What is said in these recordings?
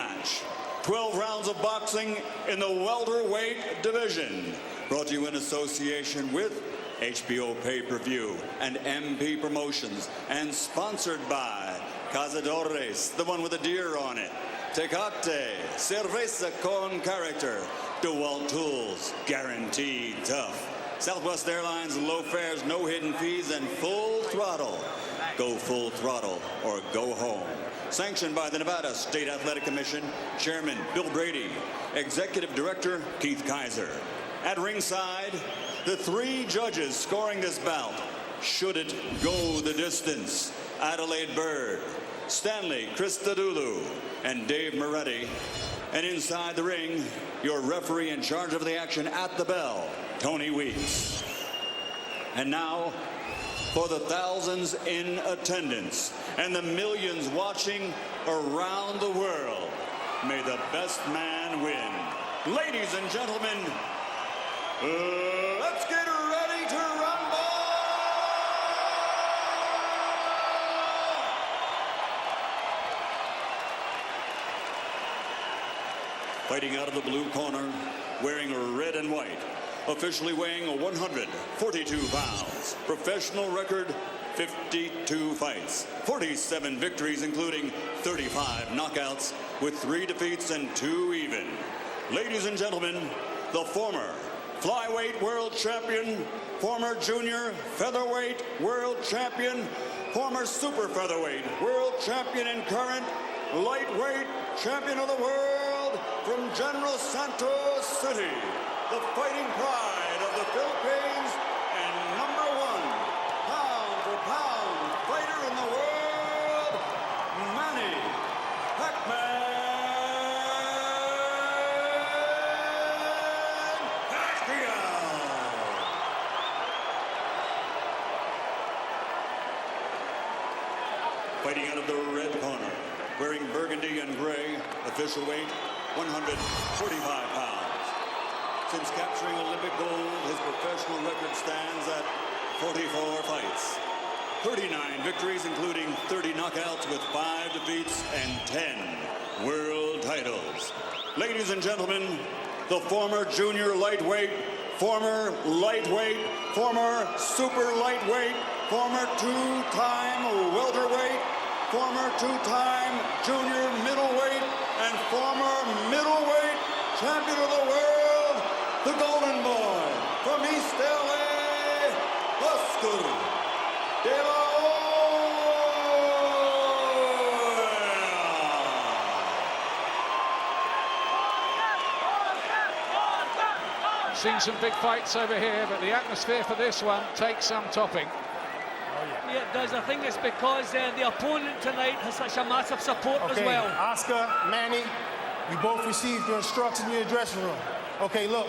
match. 12 rounds of boxing in the welterweight division. Brought to you in association with HBO Pay-Per-View and MP Promotions, and sponsored by Cazadores, the one with the deer on it. Tecate, cerveza con character. DeWalt Tools, guaranteed tough. Southwest Airlines, low fares, no hidden fees, and full throttle. Go full throttle or go home. Sanctioned by the Nevada State Athletic Commission, Chairman Bill Brady, Executive Director Keith Kaiser. At ringside, the three judges scoring this bout. Should it go the distance? Adelaide Bird, Stanley Christodoulou, and Dave Moretti. And inside the ring, your referee in charge of the action at the bell, Tony Weeks. And now, for the thousands in attendance and the millions watching around the world, may the best man win. Ladies and gentlemen, let's get ready to rumble! Fighting out of the blue corner, wearing red and white, officially weighing 142 pounds, professional record 52 fights, 47 victories, including 35 knockouts, with 3 defeats and 2 even. Ladies and gentlemen, the former flyweight world champion, former junior featherweight world champion, former super featherweight world champion, and current lightweight champion of the world from General Santos City, the fighting pride of the Philippines and #1 pound-for-pound fighter in the world, Manny Pacquiao. Fighting out of the red corner, wearing burgundy and gray, official weight 145 pounds. Since capturing Olympic gold, his professional record stands at 44 fights, 39 victories, including 30 knockouts, with 5 defeats and 10 world titles. Ladies and gentlemen, the former junior lightweight, former lightweight, former super lightweight, former 2-time welterweight, former 2-time junior middleweight, and former middleweight champion of the world, the Golden Boy from East LA, Oscar De La Hoya. Seen some big fights over here, but the atmosphere for this one takes some topping. Yeah, it does. I think it's because the opponent tonight has such a massive support as well. Oscar, Manny, you both received your instructions in your dressing room. Okay, look,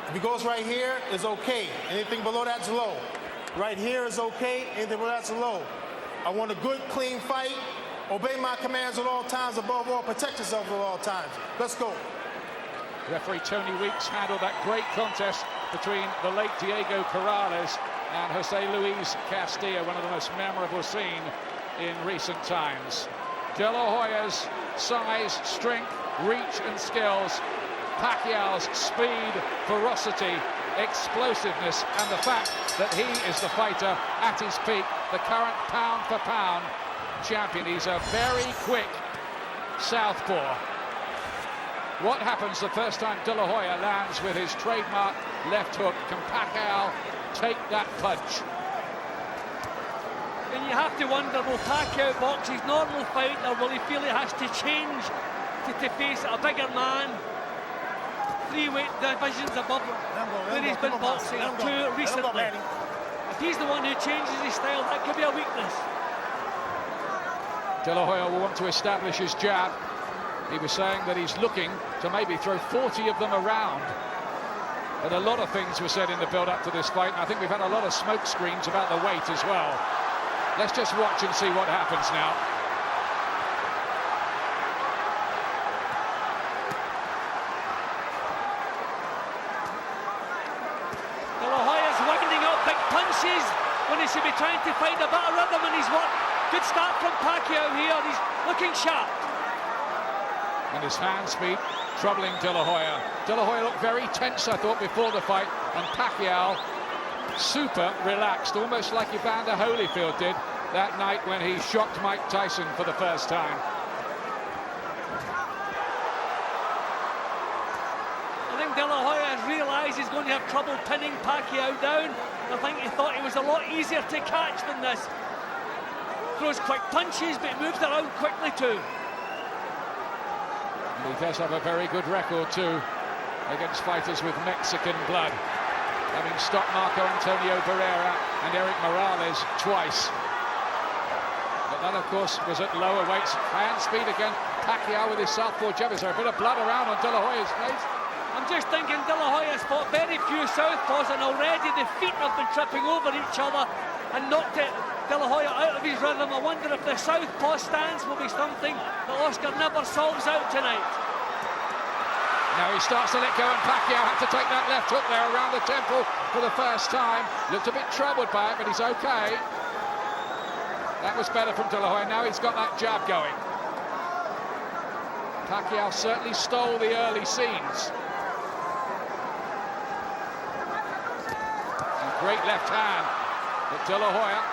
if it goes right here, it's okay. Anything below that's low. Right here is okay, anything below that's low. I want a good, clean fight. Obey my commands at all times. Above all, protect yourself at all times. Let's go. Referee Tony Weeks handled that great contest between the late Diego Corrales and Jose Luis Castillo, one of the most memorable seen in recent times. De La Hoya's size, strength, reach and skills, Pacquiao's speed, ferocity, explosiveness, and the fact that he is the fighter at his peak, the current pound-for-pound champion. He's a very quick southpaw. What happens the first time De La Hoya lands with his trademark left hook? Can Pacquiao take that punch? And you have to wonder, will Pacquiao box his normal fight, or will he feel he has to change to face a bigger man? 3 weight divisions above where he's been boxing, or 2 recently. If he's the one who changes his style, that could be a weakness. De La Hoya will want to establish his jab. He was saying that he's looking to maybe throw 40 of them around. But a lot of things were said in the build-up to this fight, and I think we've had a lot of smoke screens about the weight as well. Let's just watch and see what happens now. De La Hoya's winding up big punches when he should be trying to find a better rhythm, and he's what? Good start from Pacquiao here. He's looking sharp. And his hand speed troubling De La Hoya. De La Hoya looked very tense, I thought, before the fight, and Pacquiao super relaxed, almost like Evander Holyfield did that night when he shocked Mike Tyson for the first time. I think De La Hoya has realised he's going to have trouble pinning Pacquiao down. I think he thought it was a lot easier to catch than this. Throws quick punches, but moves around quickly too. And he does have a very good record too against fighters with Mexican blood, having stopped Marco Antonio Barrera and Eric Morales twice. But that, of course, was at lower weights. Hand speed again. Pacquiao with his southpaw jab. Is there a bit of blood around on De La Hoya's face? I'm just thinking De La Hoya's fought very few southpaws, and already the feet have been tripping over each other and knocked De La Hoya out of his rhythm. I wonder if the southpaw stance will be something that Oscar never solves out tonight. Now he starts to let go, and Pacquiao had to take that left hook there around the temple for the first time. Looked a bit troubled by it, but he's okay. That was better from De La Hoya. Now he's got that jab going. Pacquiao certainly stole the early scenes. And great left hand, but De La Hoya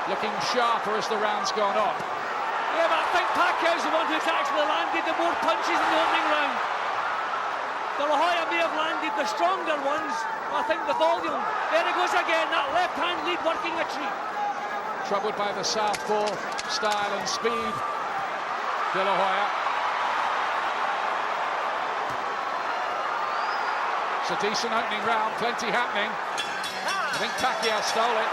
looking sharper as the round's gone on. Yeah, but I think Pacquiao's the one who's actually landed the more punches in the opening round. De La Hoya may have landed the stronger ones, but I think the volume. There he goes again, that left hand lead working a treat. Troubled by the southpaw style and speed, De La Hoya. It's a decent opening round, plenty happening. I think Pacquiao stole it.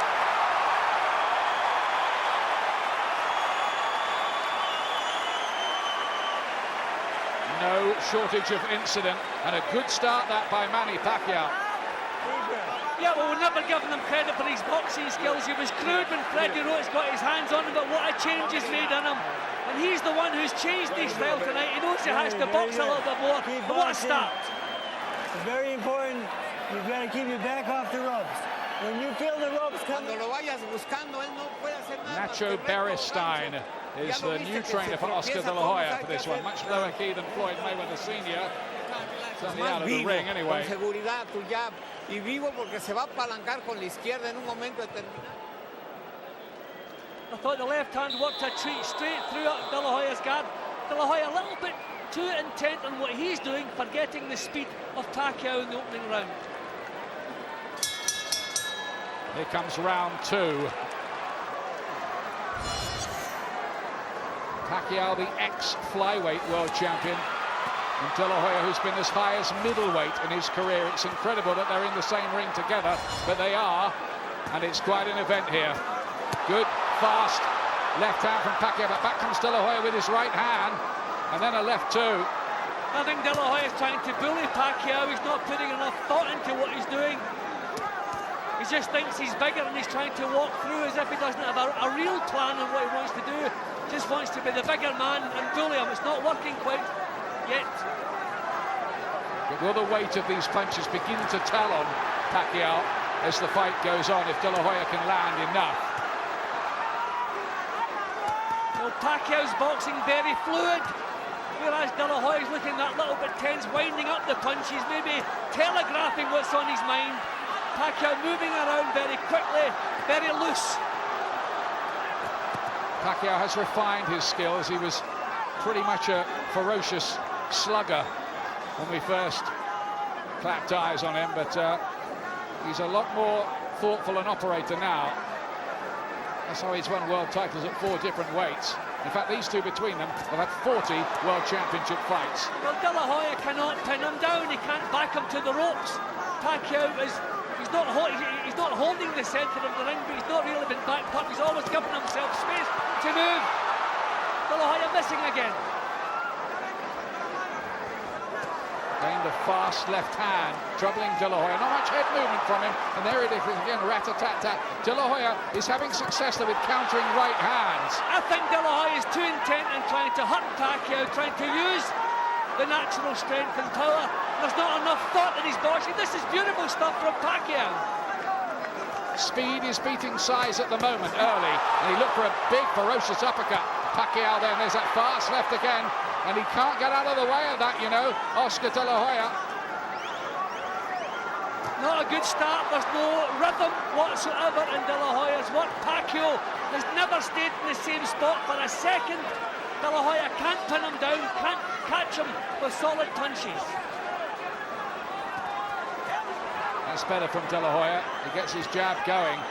No shortage of incident, and a good start that by Manny Pacquiao. Yeah, well, we're never giving him credit for his boxing skills. He was crude when Freddie Roach got his hands on him, but what a change he's made in him. And he's the one who's changed his style tonight. He knows he has to box a little bit more. But what a start. It's very important. You've got to keep your back off the ropes. When you feel the ropes coming... Nacho Beristain is the new trainer for Oscar De La Hoya for this one. Much lower key than Floyd Mayweather Sr. Certainly out of the ring anyway. I thought the left hand worked a treat straight through De La Hoya's guard. De La Hoya a little bit too intent on what he's doing, forgetting the speed of Pacquiao in the opening round. Here comes round two. Pacquiao, the ex-flyweight world champion, and De La Hoya, who's been as high as middleweight in his career. It's incredible that they're in the same ring together, but they are, and it's quite an event here. Good, fast left hand from Pacquiao, but back comes De La Hoya with his right hand, and then a left too. I think De La Hoya is trying to bully Pacquiao. He's not putting enough thought into what he's doing. He just thinks he's bigger, and he's trying to walk through as if he doesn't have a real plan on what he wants to do. Just wants to be the bigger man and bully him. It's not working quite yet. But will the weight of these punches begin to tell on Pacquiao as the fight goes on, if De La Hoya can land enough? Well, Pacquiao's boxing very fluid, whereas De La Hoya's looking that little bit tense, winding up the punches, maybe telegraphing what's on his mind. Pacquiao moving around very quickly, very loose. Pacquiao has refined his skills. He was pretty much a ferocious slugger when we first clapped eyes on him, but he's a lot more thoughtful an operator now. That's how he's won world titles at 4 different weights. In fact, these two between them have had 40 world championship fights. Well, De La Hoya cannot pin him down. He can't back him to the ropes. Pacquiao he's not holding the centre of the ring, but he's not really been backed up. He's always given himself space to move. De La Hoya missing again. Gained a fast left hand, troubling De La Hoya. Not much head movement from him, and there it is again, rat-a-tat-tat. De La Hoya is having success with countering right hands. I think De La Hoya is too intent on trying to hurt Pacquiao, trying to use the natural strength and power. There's not enough thought in his boxing. This is beautiful stuff from Pacquiao. Speed is beating size at the moment early, and he looked for a big ferocious uppercut. Pacquiao then, there's that fast left again. and he can't get out of the way of that, you know, Oscar De La Hoya. Not a good start. There's no rhythm whatsoever in De La Hoya's work. Pacquiao has never stayed in the same spot for a second. De La Hoya can't pin him down, can't catch him with solid punches. That's better from De La Hoya. He gets his jab going,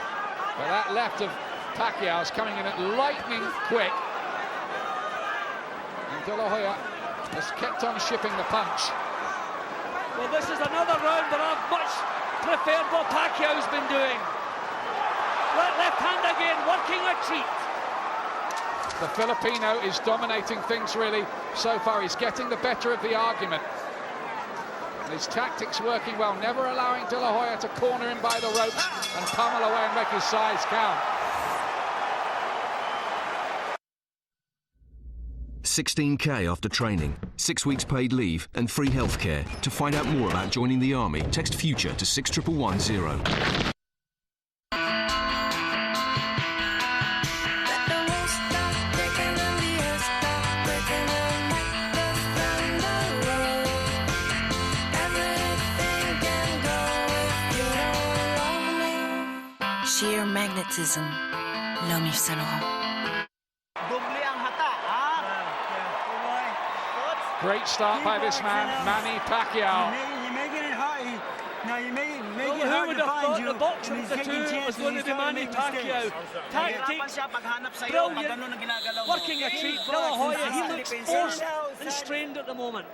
but that left of Pacquiao is coming in at lightning quick. And De La Hoya has kept on shipping the punch. Well, this is another round that I've much preferred what Pacquiao's been doing. Left hand again, working a treat. The Filipino is dominating things really so far. He's getting the better of the argument. And his tactics working well, never allowing De La Hoya to corner him by the ropes and pummel away and make his size count. 16K after training, 6 weeks paid leave and free healthcare. To find out more about joining the army, text FUTURE to 61110. Sheer magnetism, l'homme Saint-Laurent. Great start by this man, Manny Pacquiao. You're making it hard. Now you make it Who hard would to have find thought you. the boxer of the two was going to be Manny Pacquiao? Tactics, brilliant, working a treat. De La Hoya, he looks forced and strained at the moment.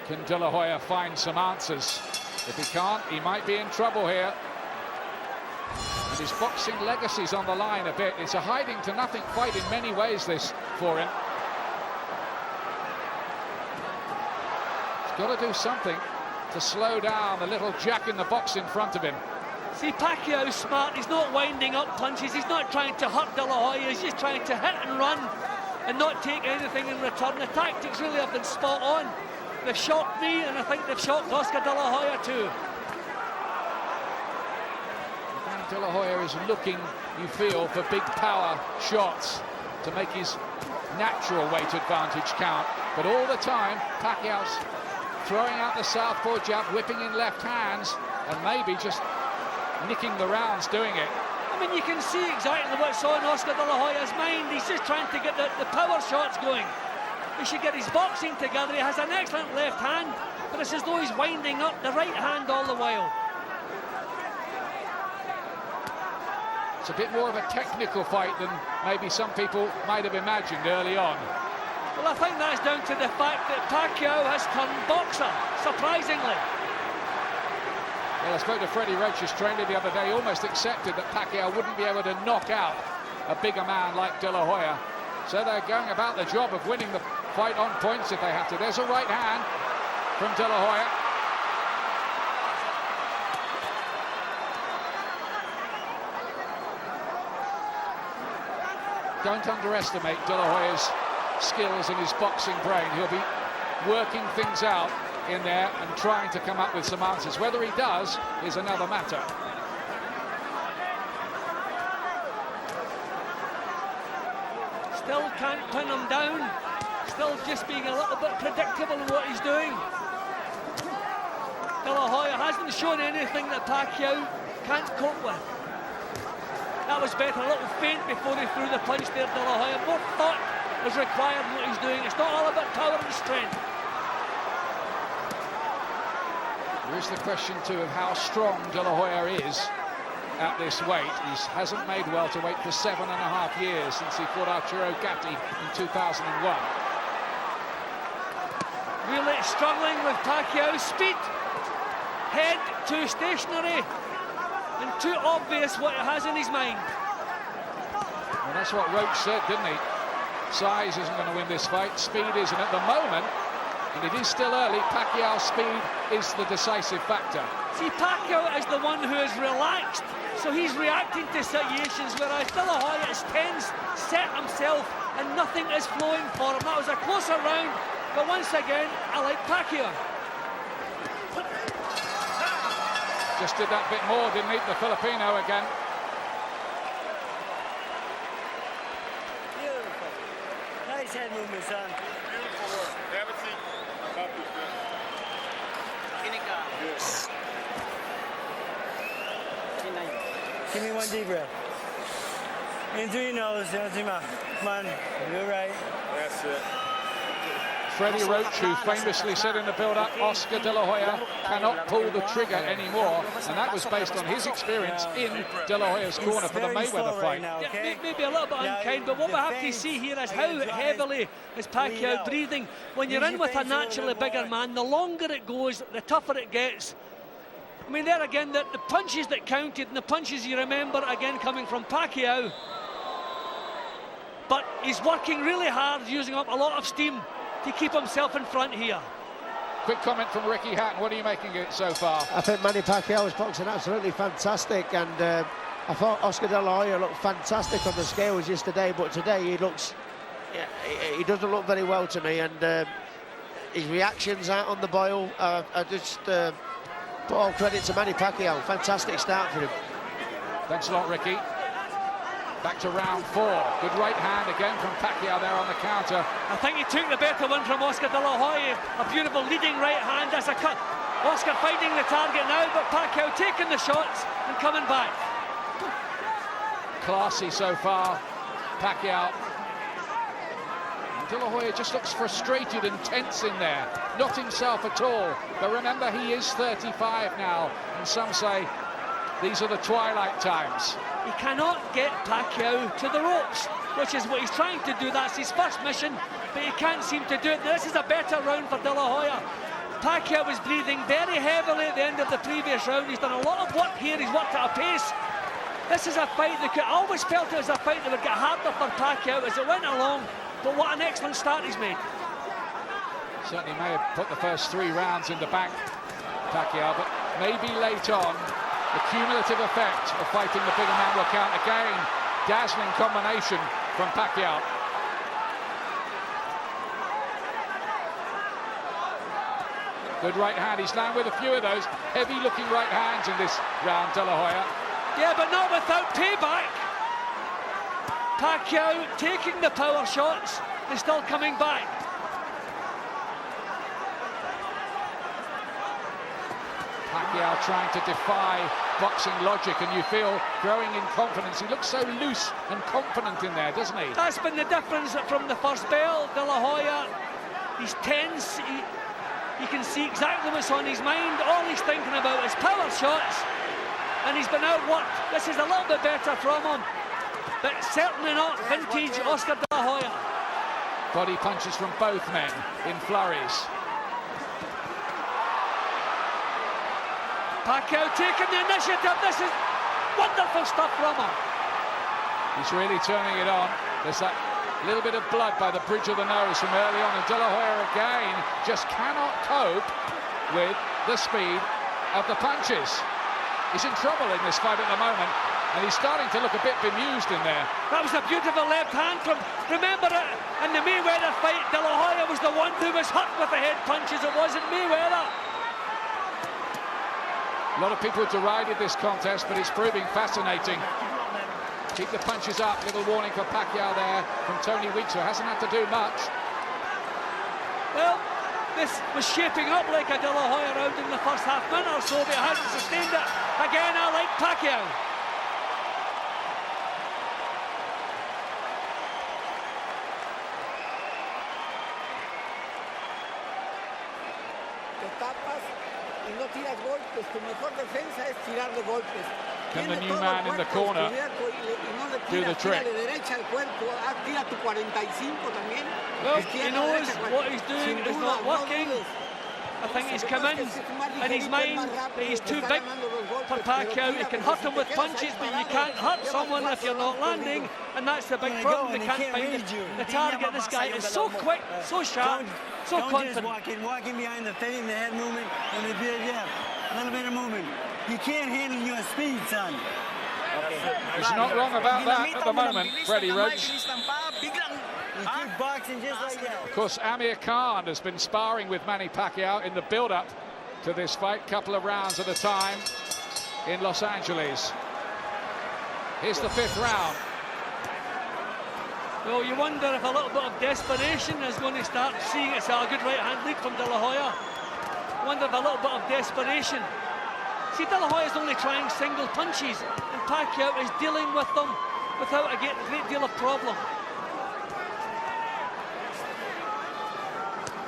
Can De La Hoya find some answers? If he can't, he might be in trouble here. And his boxing legacy's on the line a bit. It's a hiding-to-nothing fight in many ways, this, for him. He's got to do something to slow down the little jack in the box in front of him. See, Pacquiao's smart. He's not winding up punches. He's not trying to hurt De La Hoya. He's just trying to hit and run and not take anything in return. The tactics really have been spot on. They've shocked me, and I think they've shocked Oscar De La Hoya too. De La Hoya is looking, you feel, for big power shots to make his natural weight advantage count. But all the time, Pacquiao's throwing out the southpaw jab, whipping in left hands, and maybe just nicking the rounds doing it. I mean, you can see exactly what's on Oscar De La Hoya's mind. He's just trying to get the power shots going. He should get his boxing together. He has an excellent left hand, but it's as though he's winding up the right hand all the while. It's a bit more of a technical fight than maybe some people might have imagined early on. Well, I think that's down to the fact that Pacquiao has turned boxer, surprisingly. Well, I spoke to Freddie Roach's trainer the other day. He almost accepted that Pacquiao wouldn't be able to knock out a bigger man like De La Hoya. So they're going about the job of winning the fight on points if they have to. There's a right hand from De La Hoya. Don't underestimate De La Hoya's skills and his boxing brain. He'll be working things out in there and trying to come up with some answers. Whether he does is another matter. Still can't pin him down. Still just being a little bit predictable in what he's doing. De La Hoya hasn't shown anything that Pacquiao can't cope with. That was better, a little faint before he threw the punch there, De La Hoya. More thought was required in what he's doing. It's not all about power and strength. There is the question too of how strong De La Hoya is at this weight. He hasn't made welterweight for 7.5 years since he fought Arturo Gatti in 2001. Really struggling with Pacquiao's speed. Head too stationary and too obvious what he has in his mind. Well, that's what Roach said, didn't he? Size isn't going to win this fight, speed isn't. At the moment, and it is still early, Pacquiao's speed is the decisive factor. See, Pacquiao is the one who is relaxed, so he's reacting to situations, whereas De La Hoya is tense, set himself, and nothing is flowing for him. That was a closer round, but once again, I like Pacquiao. Just did that bit more, didn't he, the Filipino again. Nice head movement, son. Beautiful work. Have a seat. I got this, man. Give me one deep breath. In through your nose, out through your mouth. Come on, you're right. That's it. Freddie Roach, who famously said in the build-up, Oscar De La Hoya cannot pull the trigger anymore, and that was based on his experience in De La Hoya's corner for the Mayweather fight. Yeah, maybe a little bit unkind, but what we have to see here is how heavily is Pacquiao breathing. When you're in with a naturally bigger man, the longer it goes, the tougher it gets. I mean, there again, the punches that counted and the punches you remember, again, coming from Pacquiao. But he's working really hard, using up a lot of steam to keep himself in front here. Quick comment from Ricky Hatton. What are you making of it so far? I think Manny Pacquiao was boxing absolutely fantastic, and I thought Oscar De La Hoya looked fantastic on the scales yesterday, but today he looks, he doesn't look very well to me, and his reactions out on the boil, I just put all credit to Manny Pacquiao. Fantastic start for him. Thanks a lot, Ricky. Back to round 4. Good right hand again from Pacquiao there on the counter. I think he took the better one from Oscar De La Hoya. A beautiful leading right hand as a cut. Oscar finding the target now, but Pacquiao taking the shots and coming back. Classy so far, Pacquiao. De La Hoya just looks frustrated and tense in there. Not himself at all. But remember, he is 35 now, and some say these are the twilight times. He cannot get Pacquiao to the ropes, which is what he's trying to do. That's his first mission, but he can't seem to do it. This is a better round for De La Hoya. Pacquiao was breathing very heavily at the end of the previous round. He's done a lot of work here. He's worked at a pace. This is a fight that I always felt it was a fight that would get harder for Pacquiao as it went along, but what an excellent start he's made. Certainly may have put the first 3 rounds in the bank, Pacquiao, but maybe late on, the cumulative effect of fighting the bigger man will count again. Dazzling combination from Pacquiao. Good right hand. He's landed with a few of those heavy-looking right hands in this round, De La Hoya. Yeah, but not without payback. Pacquiao taking the power shots and still coming back. Pacquiao trying to defy boxing logic, and you feel growing in confidence. He looks so loose and confident in there, doesn't he? That's been the difference from the first bell. De La Hoya, he's tense. You can see exactly what's on his mind. All he's thinking about is power shots, and he's been outworked. This is a little bit better from him, but certainly not vintage Oscar De La Hoya. Body punches from both men in flurries. Pacquiao taking the initiative. This is wonderful stuff from him. He's really turning it on. There's that little bit of blood by the bridge of the nose from early on, and De La Hoya again just cannot cope with the speed of the punches. He's in trouble in this fight at the moment, and he's starting to look a bit bemused in there. That was a beautiful left hand from, remember it, in the Mayweather fight, De La Hoya was the one who was hurt with the head punches. It wasn't Mayweather. A lot of people derided this contest, but it's proving fascinating. Keep the punches up. Little warning for Pacquiao there from Tony Weeks, who hasn't had to do much. Well, this was shaping up like a De La Hoya round in the first half minute or so, but it hasn't sustained it. Again, I like Pacquiao. Can the new man in the corner do the trick? Well, he knows what he's doing is not working. I think he's come in his mind that he's too big for Pacquiao. He can hurt him with punches, but you can't hurt someone if you're not landing, and that's the big problem. They can't find the target. This guy is so quick, so sharp, so confident. Walking behind the face and the head movement, and a little bit of movement. You can't handle your speed, son. He's not wrong about that at the moment, Freddie Roach. Boxing just like that. Of course, Amir Khan has been sparring with Manny Pacquiao in the build-up to this fight, couple of rounds at a time in Los Angeles. Here's the 5th round. Well, you wonder if a little bit of desperation is going to start seeing it's a good right-hand lead from De La Hoya. Wonder if a little bit of desperation. See, De La Hoya's only trying single punches, and Pacquiao is dealing with them without a great deal of problem.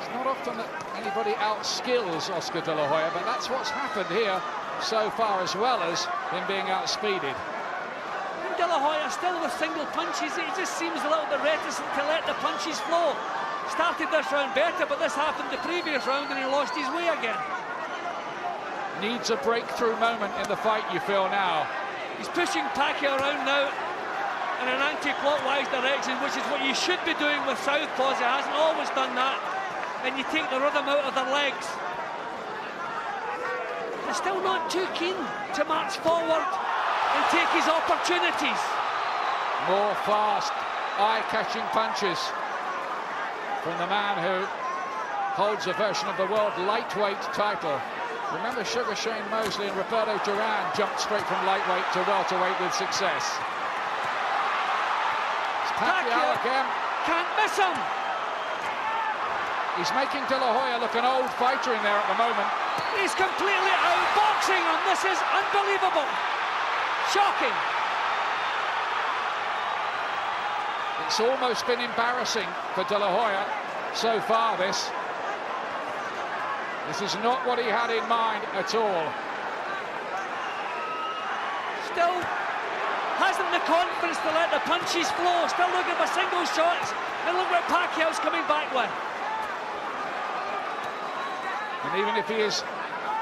It's not often that anybody outskills Oscar De La Hoya, but that's what's happened here so far, as well as him being outspeeded. De La Hoya still with single punches. He just seems a little bit reticent to let the punches flow. Started this round better, but this happened the previous round and he lost his way again. Needs a breakthrough moment in the fight, you feel now. He's pushing Pacquiao around now in an anti-clockwise direction, which is what you should be doing with southpaws. He hasn't always done that. And you take the rhythm out of their legs. They're still not too keen to march forward and take his opportunities. More fast, eye-catching punches from the man who holds a version of the world lightweight title. Remember, Sugar Shane Mosley and Roberto Duran jumped straight from lightweight to welterweight with success. It's Pacquiao again. Can't miss him. He's making De La Hoya look an old fighter in there at the moment. He's completely outboxing him. This is unbelievable. Shocking. It's almost been embarrassing for De La Hoya so far, this. This is not what he had in mind at all. Still hasn't the confidence to let the punches flow. Still looking for single shots. And look what Pacquiao's coming back with. And even if he is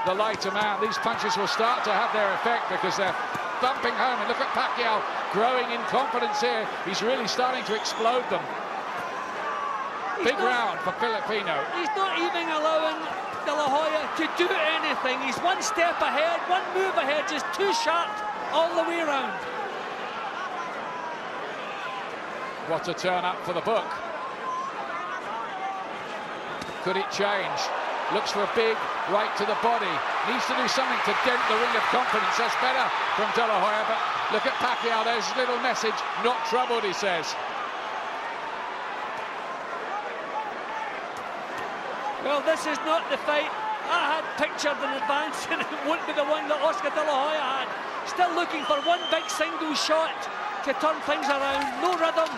the lighter man, these punches will start to have their effect because they're bumping home. And look at Pacquiao growing in confidence here. He's really starting to explode them. Big round for Filipino. He's not even allowing De La Hoya to do anything. He's one step ahead, one move ahead, just too sharp all the way around. What a turn up for the book. Could it change? Looks for a big right to the body. Needs to do something to dent the ring of confidence. That's better from De La Hoya, but look at Pacquiao. There's his little message. Not troubled, he says. Well, this is not the fight I had pictured in advance, and it won't be the one that Oscar De La Hoya had. Still looking for one big single shot to turn things around. No rhythm,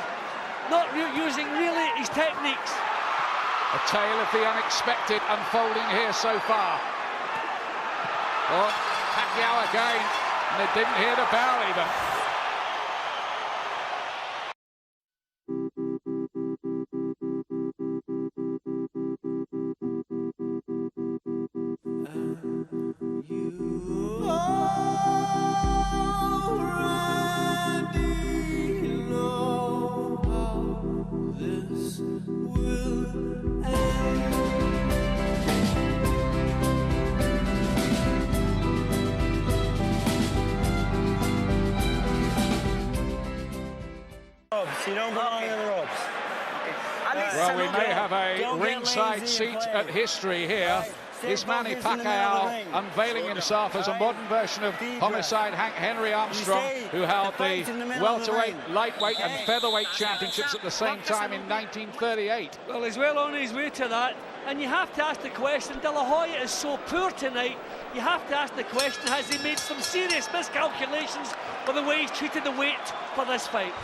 not using really his techniques. A tale of the unexpected unfolding here so far. Oh, Pacquiao again, and they didn't hear the bell even. You don't belong in the ropes. Well, we may have a ringside seat at history here. Is Manny Pacquiao unveiling himself as a modern version of homicide Hank Henry Armstrong, who held the welterweight, lightweight and featherweight championships at the same time in 1938. Well, he's well on his way to that. And you have to ask the question, De La Hoya is so poor tonight, you have to ask the question, has he made some serious miscalculations with the way he's treated the weight for this fight?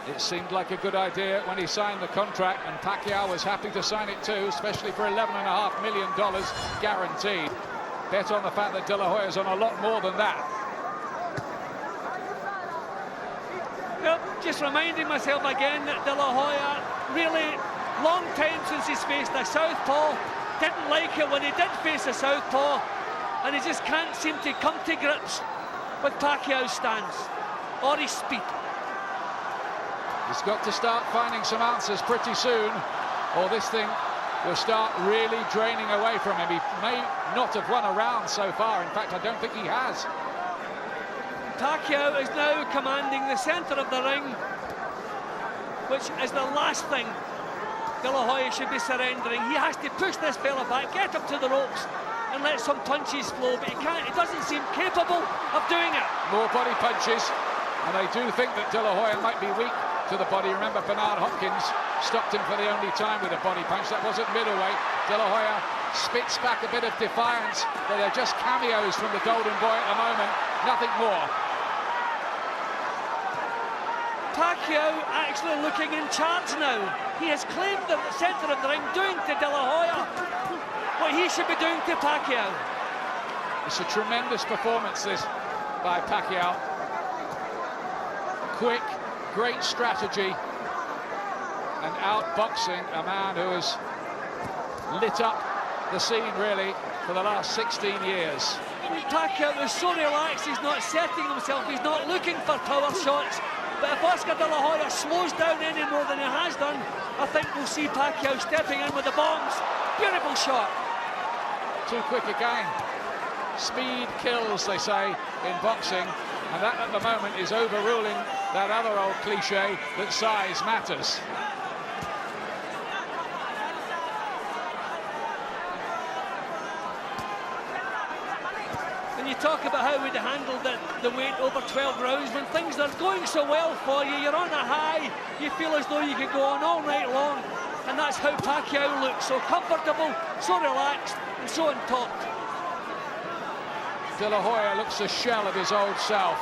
It seemed like a good idea when he signed the contract, and Pacquiao was happy to sign it too, especially for $11.5 million guaranteed. Bet on the fact that De La Hoya's on a lot more than that. Well, just reminding myself again that De La Hoya, really long time since he's faced a southpaw, didn't like it when he did face a southpaw, and he just can't seem to come to grips with Pacquiao's stance or his speed. He's got to start finding some answers pretty soon, or this thing will start really draining away from him. He may not have won a round so far. In fact, I don't think he has. Pacquiao is now commanding the centre of the ring, which is the last thing De La Hoya should be surrendering. He has to push this fella back, get him to the ropes, and let some punches flow, but he can't. He doesn't seem capable of doing it. More body punches. And they do think that De La Hoya might be weak to the body. Remember, Bernard Hopkins stopped him for the only time with a body punch. That was at middleweight. De La Hoya spits back a bit of defiance, but they're just cameos from the Golden Boy at the moment, nothing more. Pacquiao actually looking in charge now. He has claimed the centre of the ring, doing to De La Hoya what he should be doing to Pacquiao. It's a tremendous performance, this, by Pacquiao. Quick, great strategy, and outboxing a man who has lit up the scene, really, for the last 16 years. Pacquiao is so relaxed, he's not setting himself, he's not looking for power shots. But if Oscar De La Hoya slows down any more than he has done, I think we'll see Pacquiao stepping in with the bombs. Beautiful shot. Too quick again. Speed kills, they say, in boxing, and that at the moment is overruling that other old cliche that size matters. When you talk about how we'd handled the weight over 12 rounds, when things are going so well for you, you're on a high, you feel as though you could go on all night long, and that's how Pacquiao looks, so comfortable, so relaxed, and so on top. De La Hoya looks a shell of his old self.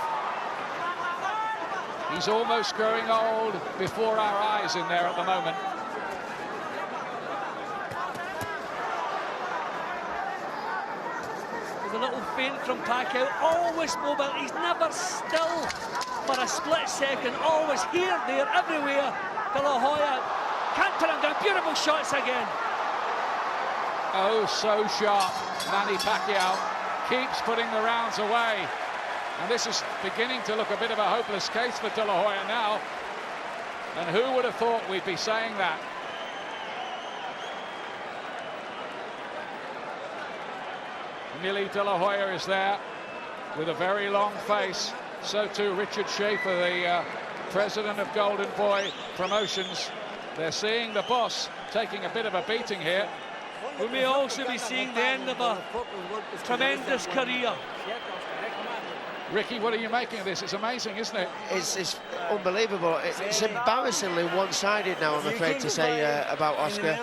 He's almost growing old before our eyes in there at the moment. A little feint from Pacquiao, always mobile, he's never still for a split second, always here, there, everywhere. De La Hoya can't put him down, beautiful shots again. Oh, so sharp. Manny Pacquiao keeps putting the rounds away. And this is beginning to look a bit of a hopeless case for De La Hoya now. And who would have thought we'd be saying that? Millie De La Hoya is there with a very long face. So too Richard Schaefer, the president of Golden Boy Promotions. They're seeing the boss taking a bit of a beating here. We may also be seeing the end of a tremendous career. Ricky, what are you making of this? It's amazing, isn't it? It's unbelievable. It's embarrassingly one-sided now, I'm afraid to say, about Oscar.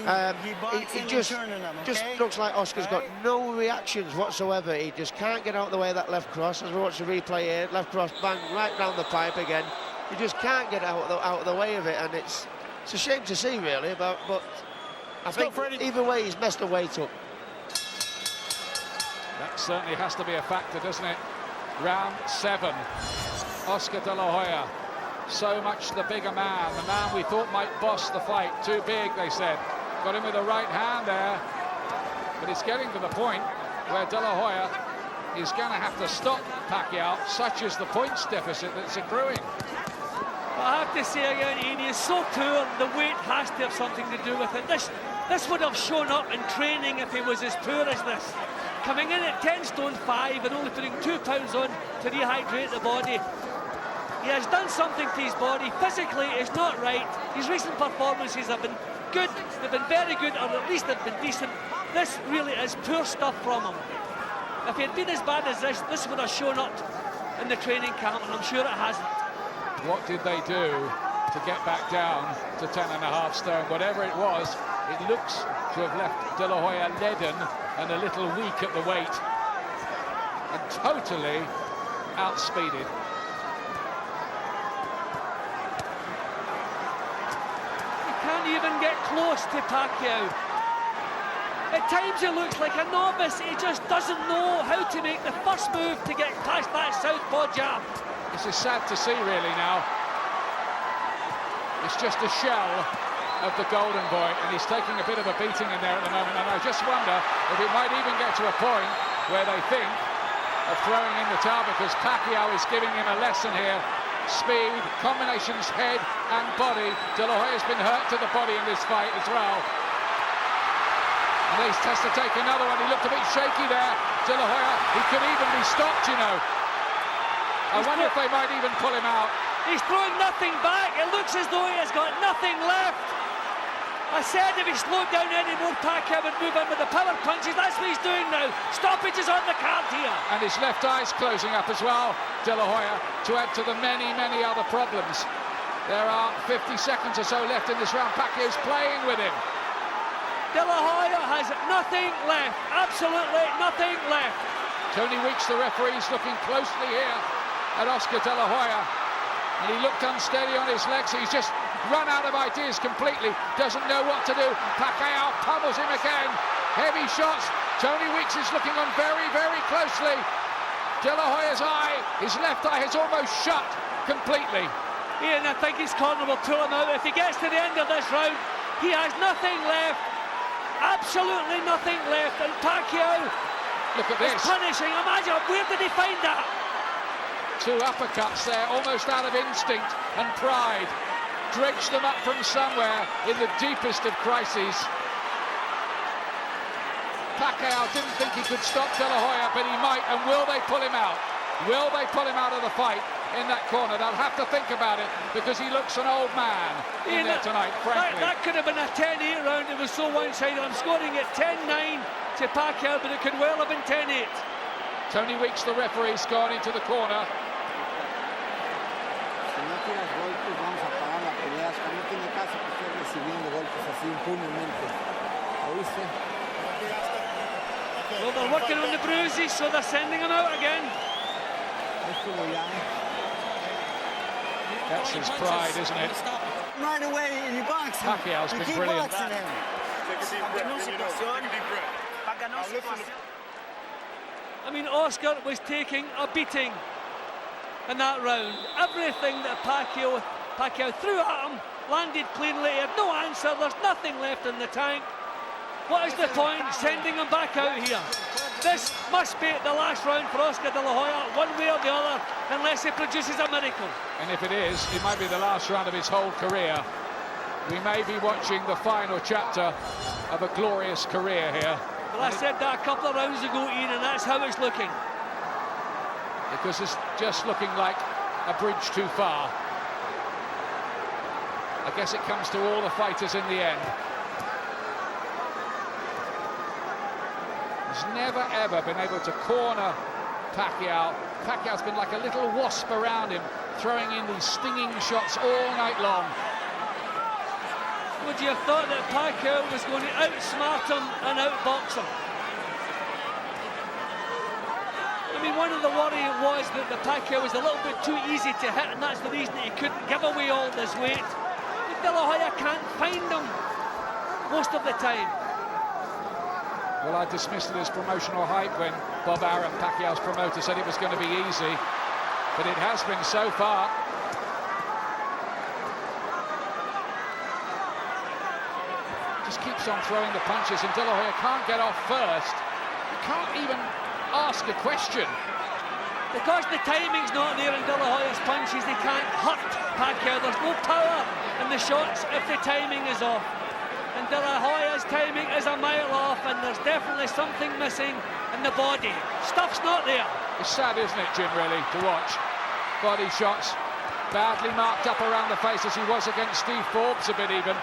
It just looks like Oscar's got no reactions whatsoever. He just can't get out of the way of that left cross. As we watch the replay here, left cross, bang, right down the pipe again. He just can't get out of the way of it, and it's a shame to see, really, but I think either way, he's messed the weight up. That certainly has to be a factor, doesn't it? Round 7. Oscar De La Hoya, so much the bigger man, the man we thought might boss the fight. Too big, they said. Got him with the right hand there. But it's getting to the point where De La Hoya is going to have to stop Pacquiao. Such is the points deficit that's accruing. I have to say again, Ian, he is so poor, the weight has to have something to do with it. This would have shown up in training if he was as poor as this. Coming in at 10 stone 5 and only putting 2 pounds on to rehydrate the body. He has done something to his body. Physically, it's not right. His recent performances have been good. They've been very good, or at least they've been decent. This really is poor stuff from him. If he had been as bad as this would have shown up in the training camp, and I'm sure it hasn't. What did they do to get back down to 10.5 stone? Whatever it was, it looks to have left De La Hoya leaden and a little weak at the weight, and totally outspeeded. He can't even get close to Pacquiao. At times he looks like a novice. He just doesn't know how to make the first move to get past that southpaw jab. This is sad to see, really, now. It's just a shell of the Golden Boy, and he's taking a bit of a beating in there at the moment, and I just wonder if it might even get to a point where they think of throwing in the towel, because Pacquiao is giving him a lesson here. Speed, combinations, head and body. De La Hoya's been hurt to the body in this fight as well. And he has to take another one. He looked a bit shaky there, De La Hoya. He could even be stopped, you know. I wonder if they might even pull him out. He's throwing nothing back. It looks as though he has got nothing left. I said if he slowed down any more, Pacquiao would move in with the power punches. That's what he's doing now. Stoppage is on the card here. And his left eye's closing up as well, De La Hoya, to add to the many, many other problems. There are 50 seconds or so left in this round. Pacquiao's playing with him. De La Hoya has nothing left. Absolutely nothing left. Tony Weeks, the referee, is looking closely here at Oscar De La Hoya. And he looked unsteady on his legs. He's just run out of ideas completely. Doesn't know what to do. Pacquiao pummels him again. Heavy shots. Tony Weeks is looking on very, very closely. De La Hoya's eye, his left eye, has almost shut completely. Ian, I think his corner will pull him out. If he gets to the end of this round, he has nothing left. Absolutely nothing left. And Pacquiao, look at this, is punishing. Imagine, where did he find that? 2 uppercuts there, almost out of instinct and pride. Dredged them up from somewhere in the deepest of crises. Pacquiao didn't think he could stop De La Hoya, but he might. And will they pull him out? Will they pull him out of the fight in that corner? They'll have to think about it, because he looks an old man in there tonight, frankly. That could have been a 10-8 round. It was so one-sided. I'm scoring it 10-9 to Pacquiao, but it could well have been 10-8. Tony Weeks, the referee's gone into the corner. Si no tiras golpes, vamos a parar la pelea. No tiene caso que estés recibiendo golpes así impunemente. ¿Oíste? Well, they're working on the bruises, so they're sending him out again. That's his pride, isn't it? Right away in your boxing. Pacquiao's been brilliant. Take a deep breath. Take a deep breath. I mean, Oscar was taking a beating in that round. Everything that Pacquiao threw at him landed cleanly. He had no answer. There's nothing left in the tank. What is the point sending him back out here? This must be the last round for Oscar De La Hoya, one way or the other, unless he produces a miracle. And if it is, it might be the last round of his whole career. We may be watching the final chapter of a glorious career here. Well, I said that a couple of rounds ago, Ian, and that's how it's looking. Because it's just looking like a bridge too far. I guess it comes to all the fighters in the end. He's never, ever been able to corner Pacquiao. Pacquiao's been like a little wasp around him, throwing in these stinging shots all night long. Would you have thought that Pacquiao was going to outsmart him and outbox him? I mean, one of the worry was that the Pacquiao was a little bit too easy to hit, and that's the reason that he couldn't give away all this weight. But De La Hoya can't find him most of the time. Well, I dismissed it as promotional hype when Bob Arum, Pacquiao's promoter, said it was going to be easy, but it has been so far. Just keeps on throwing the punches, and De La Hoya can't get off first. He can't even ask a question. Because the timing's not there in De La Hoya's punches, he can't hurt Pacquiao. There's no power in the shots if the timing is off. And De La Hoya's timing is a mile off, and there's definitely something missing in the body. Stuff's not there. It's sad, isn't it, Jim, really, to watch body shots badly marked up around the face, as he was against Steve Forbes a bit even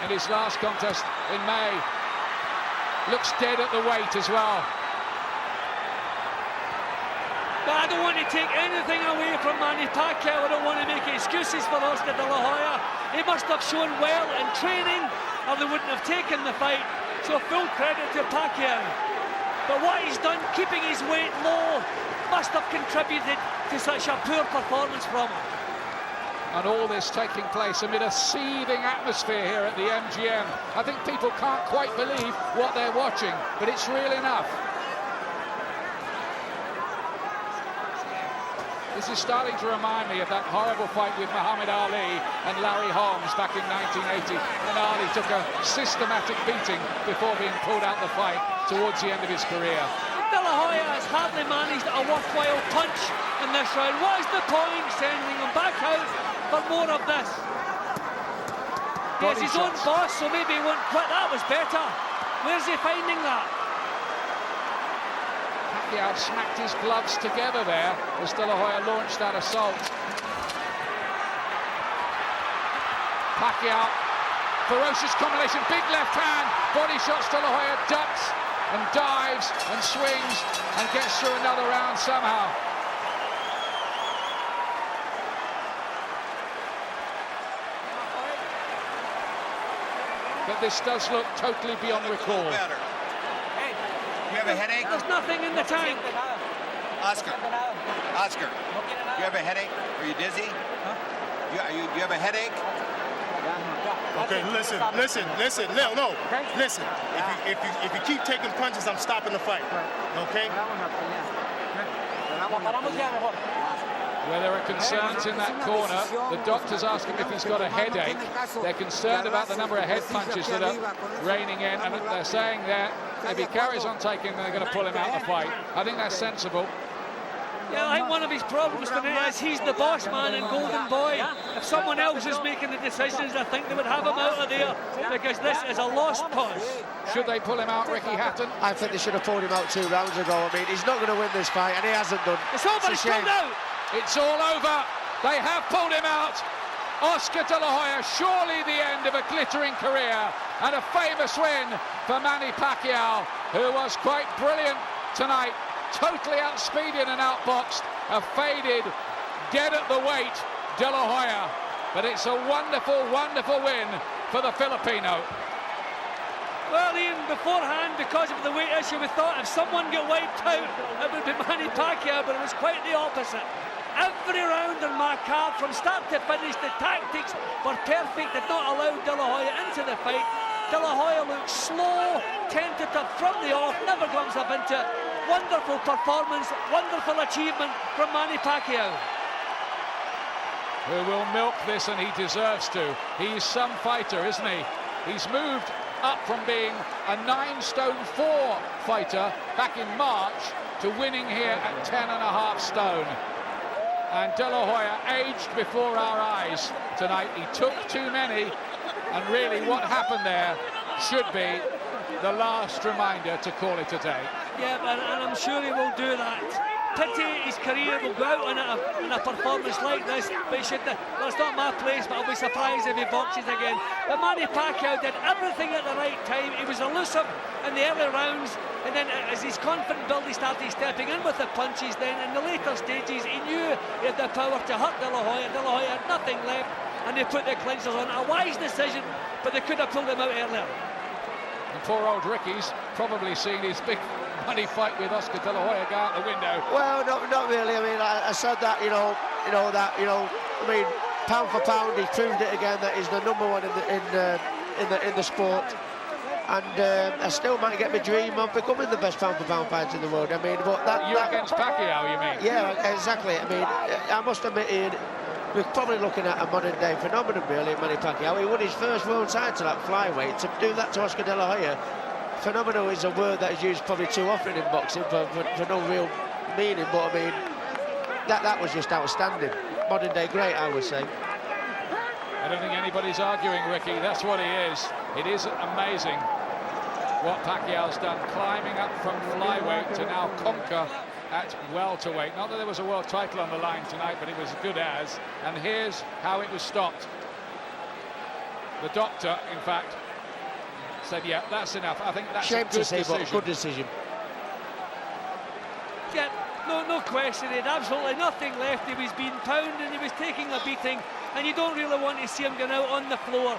in his last contest in May. Looks dead at the weight as well. But I don't want to take anything away from Manny Pacquiao. I don't want to make excuses for Oscar De La Hoya. He must have shown well in training, or they wouldn't have taken the fight. So full credit to Pacquiao. But what he's done, keeping his weight low, must have contributed to such a poor performance from him. And all this taking place amid a seething atmosphere here at the MGM. I think people can't quite believe what they're watching, but it's real enough. This is starting to remind me of that horrible fight with Muhammad Ali and Larry Holmes back in 1980, when Ali took a systematic beating before being pulled out the fight towards the end of his career. De La Hoya has hardly managed a worthwhile punch in this round. What is the point sending him back out for more of this? He has his own boss, so maybe he won't quit. That was better. Where's he finding that? Pacquiao smacked his gloves together there as De La Hoya launched that assault. Pacquiao ferocious combination, big left hand, body shots to delahoya, ducks and dives and swings and gets through another round somehow. But this does look totally beyond recall. You have a headache? There's nothing in the tank. Oscar, you have a headache? Are you dizzy? You have a headache? Okay, listen. No. Listen. If you keep taking punches, I'm stopping the fight. Okay? Where there are concerns in that corner, the doctors ask him if he's got a headache. They're concerned about the number of head punches that are raining in, and they're saying that if he carries on taking, they're going to pull him out of the fight. I think that's sensible. Yeah, I think one of his problems for me is he's the boss man and golden boy. If someone else is making the decisions, I think they would have him out of there, because this is a lost cause. Should they pull him out, Ricky Hatton? I think they should have pulled him out 2 rounds ago. I mean, he's not going to win this fight, and he hasn't done. It's over, he's pulled out. It's all over. They have pulled him out. Oscar De La Hoya, surely the end of a glittering career and a famous win for Manny Pacquiao, who was quite brilliant tonight. Totally outspeeded and outboxed a faded, dead at the weight De La Hoya. But it's a wonderful, wonderful win for the Filipino. Well, Ian, beforehand, because of the weight issue, we thought if someone got wiped out, it would be Manny Pacquiao, but it was quite the opposite. Every round in my card, from start to finish, the tactics were perfect, did not allow De La Hoya into the fight. De La Hoya looks slow, tentative from the off, never comes up into it. Wonderful performance, wonderful achievement from Manny Pacquiao. Who will milk this, and he deserves to. He's some fighter, isn't he? He's moved up from being a 9'4" fighter back in March to winning here at 10.5 stone. And De La Hoya aged before our eyes tonight. He took too many, and really what happened there should be the last reminder to call it a day. Yeah, and I'm sure he will do that. Pity his career will go out in a performance like this, but he should. That's not my place, but I'll be surprised if he boxes again. But Manny Pacquiao did everything at the right time. He was elusive in the early rounds, and then as his confident build, he started stepping in with the punches. Then in the later stages, he knew he had the power to hurt De La Hoya. De La Hoya had nothing left, and they put the clinchers on. A wise decision, but they could have pulled him out earlier. And poor old Ricky's probably seen his big money fight with Oscar De La Hoya go out the window. Well, not really. I mean, I said that, I mean, pound for pound, he's proved it again that he's the number one in the sport. And I still might get my dream of becoming the best pound for pound fighter in the world. I mean, but that against Pacquiao, you mean? Yeah, exactly. I mean, I must admit, Ian, we're probably looking at a modern day phenomenon, really, Manny Pacquiao. He won his first world title at flyweight. To do that to Oscar De La Hoya, phenomenal is a word that is used probably too often in boxing for no real meaning, but I mean, that was just outstanding. Modern day great, I would say. I don't think anybody's arguing, Ricky. That's what he is. It is amazing what Pacquiao's done, climbing up from flyweight to now conquer at welterweight. Not that there was a world title on the line tonight, but it was good as. And here's how it was stopped. The doctor, in fact, said, yeah, that's enough. I think that's a good decision. But good decision. Yeah, no question. He had absolutely nothing left. He was being pounded, he was taking a beating, and you don't really want to see him going out on the floor.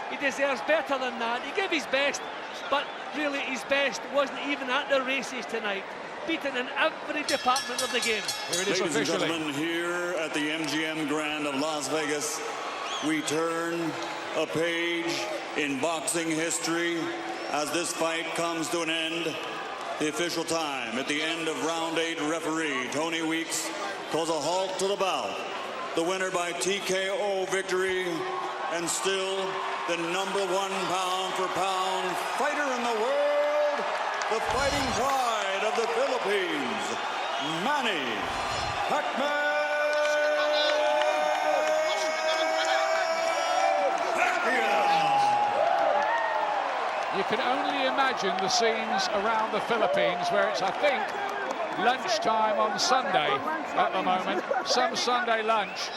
He deserves better than that. He gave his best, but really his best wasn't even at the races tonight. Beaten in every department of the game. Here it is Ladies officially. and gentlemen, here at the MGM Grand of Las Vegas, we turn a page in boxing history as this fight comes to an end. The official time at the end of round 8, referee Tony Weeks calls a halt to the bout. The winner by TKO victory, and still the #1 pound for pound fighter in the world, the fighting pride of the Philippines, Manny Pacquiao. You can only imagine the scenes around the Philippines where it's, I think, lunchtime on Sunday at the moment. Some Sunday lunch.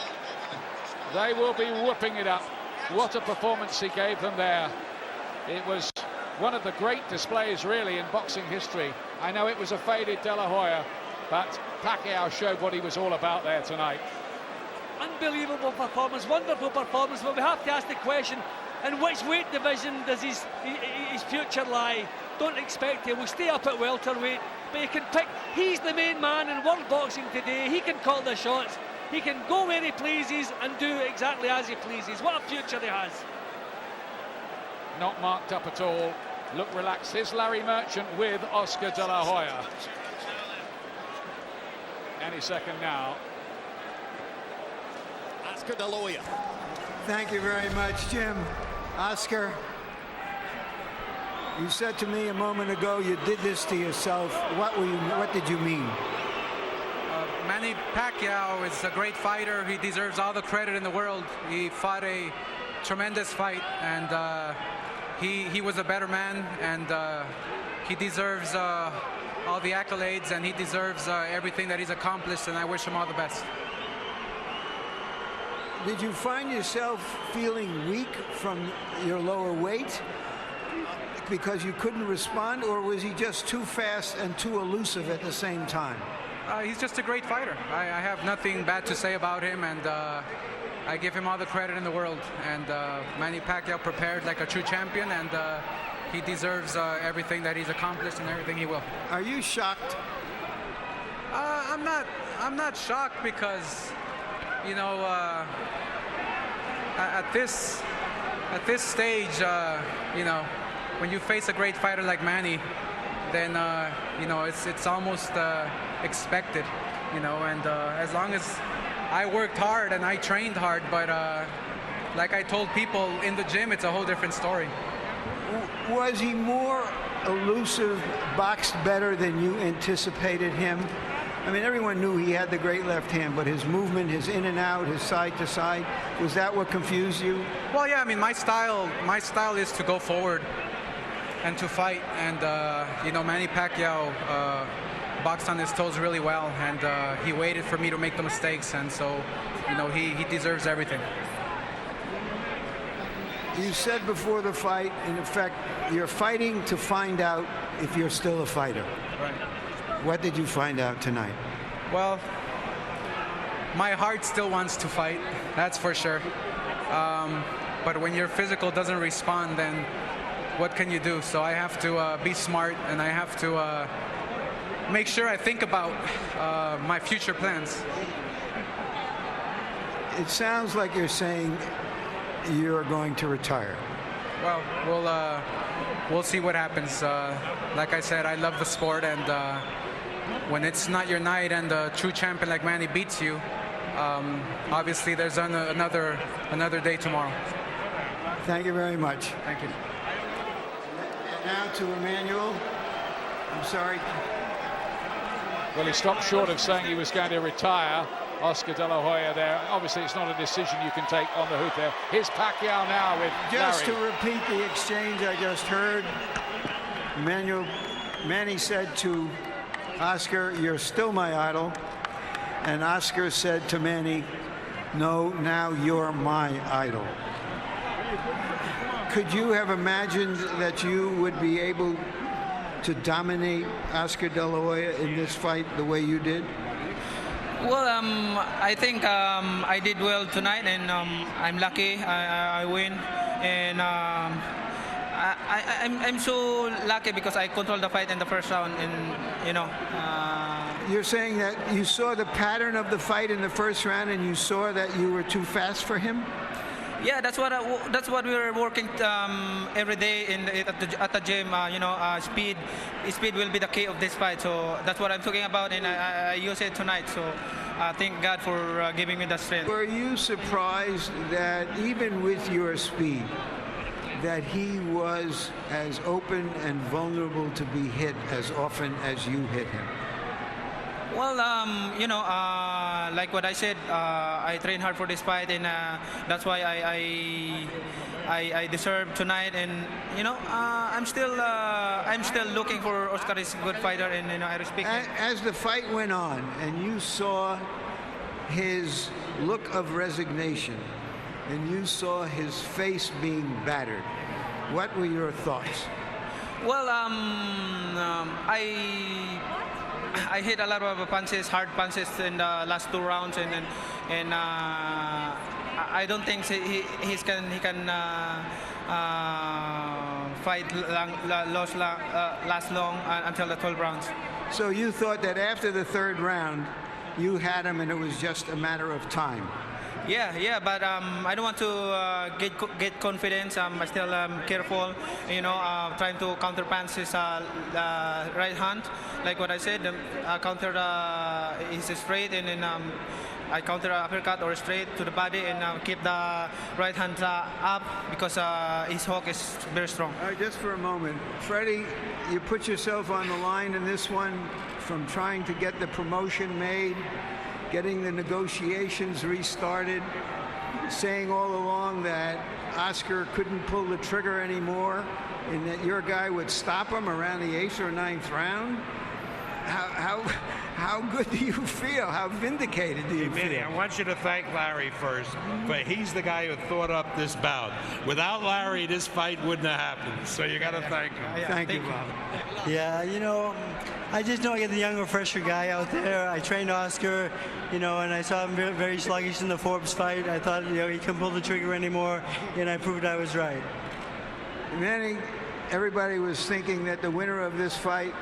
They will be whooping it up What a performance he gave them there. It was one of the great displays, really, in boxing history. I know it was a faded De La Hoya, but Pacquiao showed what he was all about there tonight. Unbelievable performance, wonderful performance, but we have to ask the question, in which weight division does his future lie? Don't expect he will stay up at welterweight, but he can pick. He's the main man in world boxing today. He can call the shots. He can go where he pleases and do exactly as he pleases. What a future he has. Not marked up at all. Look relaxed. Here's Larry Merchant with Oscar De La Hoya. Any second now. Oscar De La Hoya. Thank you very much, Jim. Oscar, you said to me a moment ago you did this to yourself. What did you mean? Manny Pacquiao is a great fighter. He deserves all the credit in the world. He fought a tremendous fight, and he was a better man, and he deserves all the accolades, and he deserves everything that he's accomplished, and I wish him all the best. Did you find yourself feeling weak from your lower weight because you couldn't respond, or was he just too fast and too elusive at the same time? He's just a great fighter. I have nothing bad to say about him, and I give him all the credit in the world. And Manny Pacquiao prepared like a true champion, and he deserves everything that he's accomplished and everything he will. Are you shocked? I'm not shocked because, you know, at this stage, you know, when you face a great fighter like Manny, then you know, it's almost expected, you know. And as long as I worked hard and I trained hard, but like I told people in the gym, it's a whole different story. Was he more elusive, boxed better than you anticipated him? I mean, everyone knew he had the great left hand, but his movement, his in and out, his side to side, was that what confused you? Well, yeah, I mean, my style is to go forward and to fight, and you know, Manny Pacquiao boxed on his toes really well, and he waited for me to make the mistakes, and so, you know, he deserves everything. You said before the fight, in effect, you're fighting to find out if you're still a fighter. Right. What did you find out tonight? Well, my heart still wants to fight, that's for sure. But when your physical doesn't respond, then what can you do? So I have to be smart, and I have to make sure I think about my future plans. It sounds like you're saying you're going to retire. Well, we'll see what happens. Like I said, I love the sport, and when it's not your night and a true champion like Manny beats you, obviously there's another day tomorrow. Thank you very much. Thank you. And now to Emmanuel. I'm sorry. Well, he stopped short of saying he was going to retire. Oscar De La Hoya there. Obviously, it's not a decision you can take on the hoop there. Here's Pacquiao now with Just Larry. to repeat the exchange I just heard, Manny said to Oscar, "You're still my idol." And Oscar said to Manny, "No, now you're my idol." Could you have imagined that you would be able to dominate Oscar De La Hoya in this fight the way you did? Well, I think I did well tonight, and I'm lucky I win, and I'm so lucky because I controlled the fight in the first round, and you know. You're saying that you saw the pattern of the fight in the first round, and you saw that you were too fast for him? Yeah, that's what we were working every day at the gym. You know, speed will be the key of this fight. So that's what I'm talking about, and I use it tonight. So thank God for giving me the strength. Were you surprised that even with your speed, that he was as open and vulnerable to be hit as often as you hit him? Well, you know, like what I said, I train hard for this fight, and that's why I deserve tonight. And you know, I'm still looking for Oscar. Is a good fighter, and you know, I respect him. As the fight went on, and you saw his look of resignation, and you saw his face being battered. What were your thoughts? Well, I hit a lot of punches, hard punches in the last 2 rounds, and I don't think he can fight last long until the 12 rounds. So you thought that after the 3rd round, you had him, and it was just a matter of time. Yeah, but I don't want to get confidence. I'm still careful, trying to counter punch his right hand. Like what I said, I counter his straight, and then I counter uppercut or straight to the body, and keep the right hand up because his hook is very strong. Just for a moment, Freddie, you put yourself on the line in this one from trying to get the promotion made, getting the negotiations restarted, saying all along that Oscar couldn't pull the trigger anymore and that your guy would stop him around the 8th or 9th round. How good do you feel? How vindicated do you feel? I want you to thank Larry first, but he's the guy who thought up this bout. Without Larry, this fight wouldn't have happened. So you got to thank him. Thank you, Bob. Yeah, I just know I get the younger, fresher guy out there. I trained Oscar, and I saw him very sluggish in the Forbes fight. I thought, he couldn't pull the trigger anymore, and I proved I was right. Manny, everybody was thinking that the winner of this fight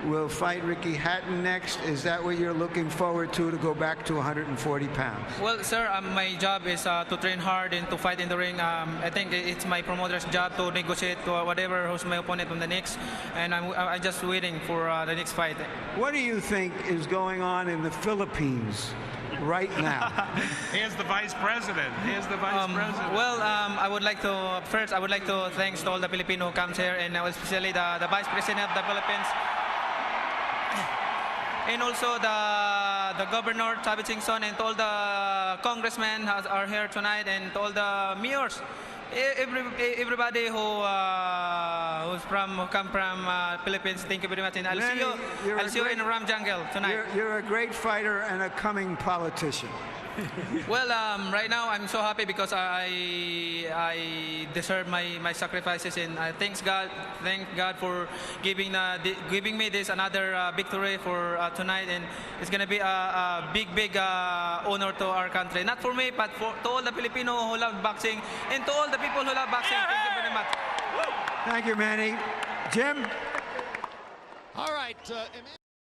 will fight Ricky Hatton next. Is that what you're looking forward to go back to 140 pounds? Well, sir, my job is to train hard and to fight in the ring. I think it's my promoter's job to negotiate whatever who's my opponent on the next, and I'm just waiting for the next fight. What do you think is going on in the Philippines right now? Here's the vice president. Well, I would like to thank all the Filipino who comes here, and especially the vice president of the Philippines. And also the governor, Tabi Chingson, and all the congressmen are here tonight, and all the mayors, everybody who come from Philippines. Thank you very much, and I'll see you in Ram Jungle tonight. You're a great fighter and a coming politician. Well, right now I'm so happy because I deserve my sacrifices, and I thank God for giving me this another victory for tonight, and it's gonna be a big honor to our country, not for me but to all the Filipino who love boxing and to all the people who love boxing. Thank you very much. Thank you, Manny. Jim. All right.